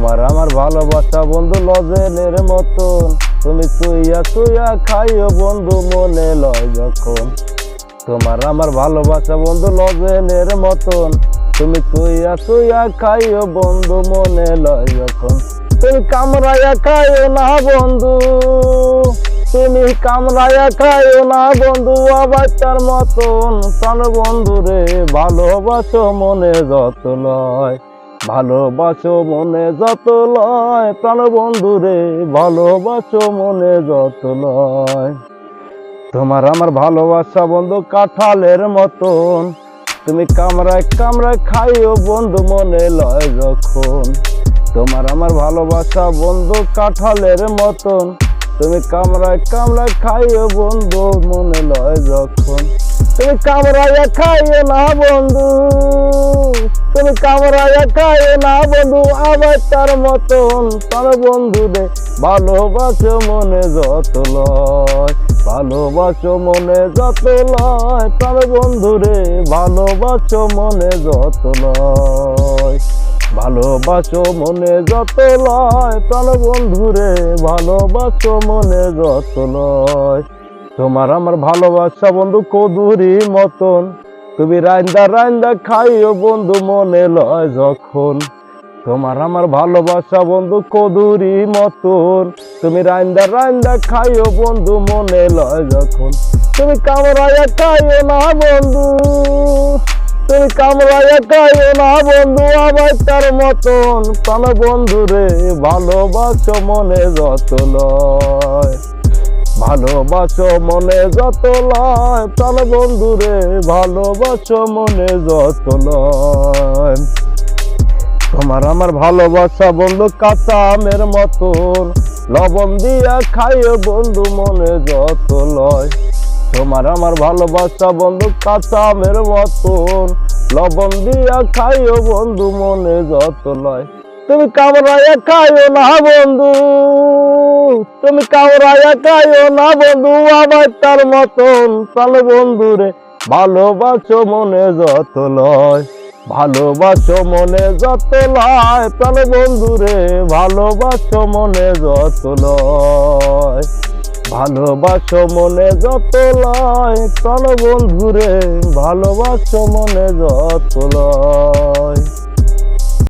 তোমার আমার ভালোবাসা বন্ধু লজেনের মতন, তুমি চুইয়া চুইয়া খাইও বন্ধু মনে লয় যখন। তোমার আমার ভালোবাসা বন্ধু লজেনের মতন, তুমি চুইয়া চুইয়া খাইও বন্ধু মনে লয় যখন। তুমি কামড়াইয়া খাইও না বন্ধু, তুমি কামড়াইয়া খাইও না বন্ধু বাচ্চার মতন। প্রাণ বন্ধু রে ভালোবাসো মনে যত লয়, ভালোবাসো মনে যত লয়। প্রাণ বন্ধু রে ভালোবাসো মনে যত লয়। তোমার আমার ভালোবাসা বন্ধু কাঁঠালের মতন, তুমি কামড়ায় কামড়ায় খাইও বন্ধু মনে লয় যখন। তোমার আমার ভালোবাসা বন্ধু কাঁঠালের মতন, তুমি কামড়ায় কামড়ায় খাইও বন্ধু মনে লয় যখন। তুমি কামড়াইয়া খাইও না বন্ধু, তুমি কামড়াইয়া খাইও না বন্ধু আবার তার মতন। তার বন্ধু রে ভালোবাসো মনে যত লয়, ভালোবাসো মনে যত লয়। তার বন্ধু রে ভালোবাসো মনে যত লয়, ভালোবাসো মনে যত লয়। প্রাণ বন্ধু রে ভালোবাসো মনে যত লয়। তোমার আমার ভালোবাসা বন্ধু কদুরি মতন, তুমি রাইন্দা রাইন্দা খাইও বন্ধু মনে লয় যখন। তোমার আমার ভালোবাসা বন্ধু কদুরি মতন, তুমি রাইন্দা রাইন্দা খাইও বন্ধু মনে লয় যখন। তুমি কামড়াইয়া খাইও না বন্ধু, তুমি কামড়াইয়া খাইও না বন্ধু আবার তার মতন। প্রাণ বন্ধু রে ভালোবাসো মনে যত লয়, ভালোবাসো মনে যত লয়। প্রাণ বন্ধু রে ভালোবাসো মনে যত লয়। তোমার আমার ভালোবাসা বন্ধু কাঁচা আমের মতন, লবণ দিয়া খাইও বন্ধু মনে যত লয়। তোমার আমার ভালোবাসা বন্ধু কাঁচা আমের মতন, লবণ দিয়া খাইও বন্ধু মনে যত লয়। তুমি কামড়াইয়া খাইও না বন্ধু, তুমি কামড়াইয়া খাইও না বন্ধু আবার তার মতন। প্রাণ বন্ধু রে ভালোবাসো মনে যত লয়, ভালোবাসো মনে যত লয়। প্রাণ বন্ধু রে ভালোবাসো মনে যত লয়, ভালোবাসো মনে যত লয়। প্রাণ বন্ধু রে ভালোবাসো মনে যত লয়।